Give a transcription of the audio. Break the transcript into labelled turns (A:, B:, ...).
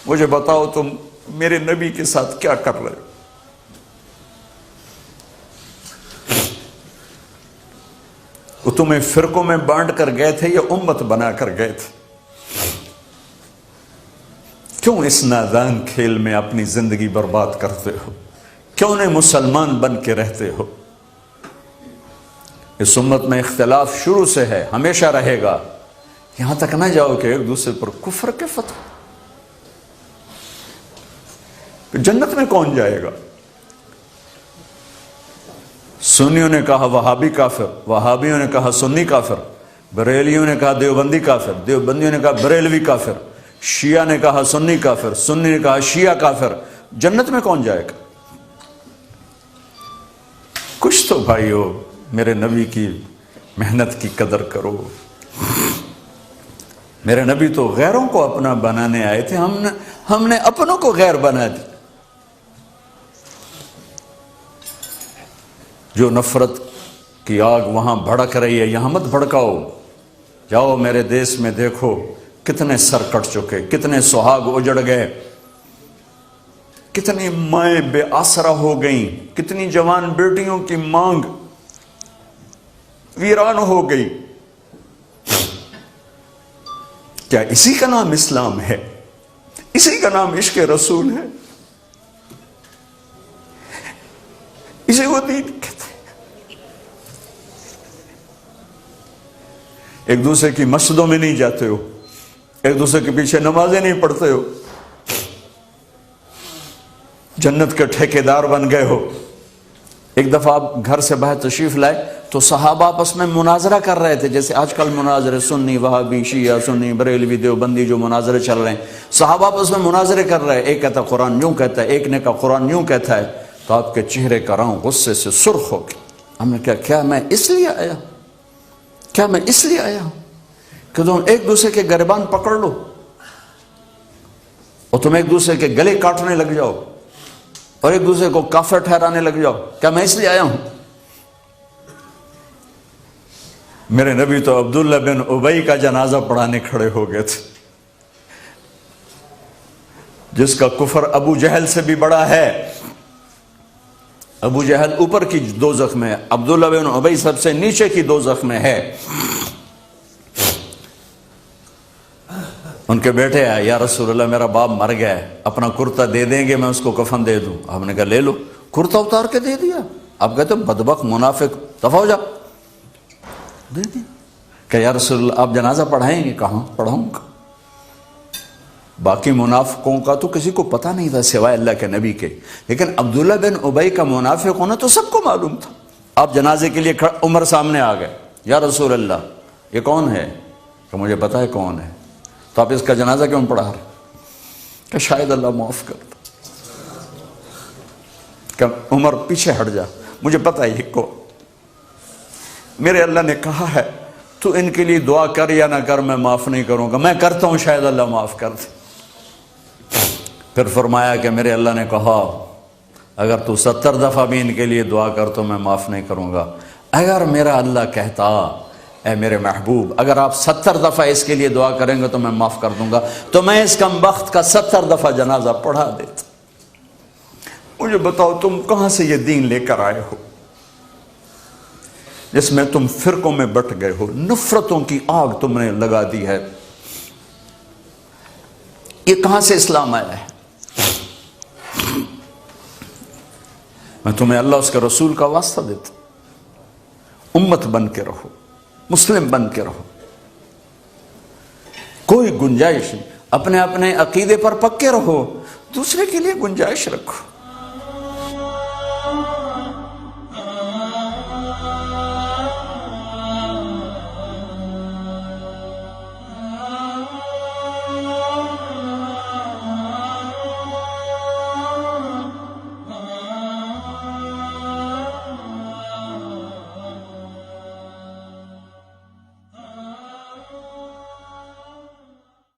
A: مجھے بتاؤ تم میرے نبی کے ساتھ کیا کر رہے ہو؟ وہ تمہیں فرقوں میں بانٹ کر گئے تھے یا امت بنا کر گئے تھے؟ کیوں اس نادان کھیل میں اپنی زندگی برباد کرتے ہو؟ کیوں نہیں مسلمان بن کے رہتے ہو؟ اس امت میں اختلاف شروع سے ہے، ہمیشہ رہے گا، یہاں تک نہ جاؤ کہ ایک دوسرے پر کفر کے فتوے۔ جنت میں کون جائے گا؟ سنیوں نے کہا وہابی کافر، وہابیوں نے کہا سنی کافر، بریلیوں نے کہا دیوبندی کافر، دیوبندیوں نے کہا بریلوی کافر، شیعہ نے کہا سنی کافر، سنی نے کہا شیعہ کافر۔ جنت میں کون جائے گا؟ کچھ تو بھائیو میرے نبی کی محنت کی قدر کرو۔ میرے نبی تو غیروں کو اپنا بنانے آئے تھے، ہم نے اپنوں کو غیر بنا دی۔ جو نفرت کی آگ وہاں بھڑک رہی ہے، یہاں مت بھڑکاؤ۔ جاؤ میرے دیس میں دیکھو کتنے سر کٹ چکے، کتنے سہاگ اجڑ گئے، کتنی مائیں بے آسرا ہو گئیں، کتنی جوان بیٹیوں کی مانگ ویران ہو گئی۔ کیا اسی کا نام اسلام ہے؟ اسی کا نام عشق رسول ہے؟ اسی کو دین کہتے ہیں؟ ایک دوسرے کی مسجدوں میں نہیں جاتے ہو، ایک دوسرے کے پیچھے نمازیں نہیں پڑھتے ہو، جنت کے ٹھیکیدار بن گئے ہو۔ ایک دفعہ آپ گھر سے باہر تشریف لائے تو صحابہ آپس میں مناظرہ کر رہے تھے، جیسے آج کل مناظرے سنی وہابی شیعہ، سنی بریلوی دیوبندی جو مناظرے چل رہے ہیں، صحابہ آپس میں مناظرے کر رہے ہیں۔ ایک کہتا قرآن یوں کہتا ہے، ایک نے کہا قرآن یوں کہتا ہے، تو آپ کے چہرے کا رنگ غصے سے سرخ ہو گیا۔ ہم نے کہا کیا میں اس لیے آیا ہوں کہ تم ایک دوسرے کے گریبان پکڑ لو اور تم ایک دوسرے کے گلے کاٹنے لگ جاؤ اور ایک دوسرے کو کافر ٹھہرانے لگ جاؤ؟ کیا میں اس لیے آیا ہوں؟ میرے نبی تو عبداللہ بن ابی کا جنازہ پڑھانے کھڑے ہو گئے تھے، جس کا کفر ابو جہل سے بھی بڑا ہے۔ ابو جہل اوپر کی دوزخ میں ہے، عبداللہ بن ابی سب سے نیچے کی دوزخ میں ہے۔ ان کے بیٹے آئے، یا رسول اللہ میرا باپ مر گیا ہے، اپنا کرتا دے دیں گے، میں اس کو کفن دے دوں؟ آپ نے کہا لے لو۔ کرتا اتار کے دے دیا۔ آپ کہتے بدبخت منافق، دفع ہو جا، دے دیا۔ کہ یا رسول اللہ آپ جنازہ پڑھائیں گے؟ کہاں پڑھاؤں گا۔ باقی منافقوں کا تو کسی کو پتہ نہیں تھا سوائے اللہ کے نبی کے، لیکن عبداللہ بن ابی کا منافق ہونا تو سب کو معلوم تھا۔ آپ جنازے کے لیے عمر سامنے آ گئے، یا رسول اللہ یہ کون ہے؟ کہ مجھے پتہ ہے کون ہے، تو آپ اس کا جنازہ کیوں پڑھا رہے؟ کہ شاید اللہ معاف کر دے۔ کہ عمر پیچھے ہٹ جا، مجھے پتہ ہے یہ کو، میرے اللہ نے کہا ہے تو ان کے لیے دعا کر یا نہ کر، میں معاف نہیں کروں گا، میں کرتا ہوں شاید اللہ معاف کر دے۔ پھر فرمایا کہ میرے اللہ نے کہا اگر تو 70 دفعہ بھی ان کے لیے دعا کر تو میں معاف نہیں کروں گا۔ اگر میرا اللہ کہتا اے میرے محبوب اگر آپ 70 دفعہ اس کے لیے دعا کریں گے تو میں معاف کر دوں گا، تو میں اس کم بخت کا 70 دفعہ جنازہ پڑھا دیتا۔ مجھے بتاؤ تم کہاں سے یہ دین لے کر آئے ہو جس میں تم فرقوں میں بٹ گئے ہو، نفرتوں کی آگ تم نے لگا دی ہے؟ یہ کہاں سے اسلام آیا ہے؟ میں تمہیں اللہ اس کے رسول کا واسطہ دیتا ہوں، امت بن کے رہو، مسلم بن کے رہو، کوئی گنجائش نہیں، اپنے عقیدے پر پکے رہو، دوسرے کے لیے گنجائش رکھو۔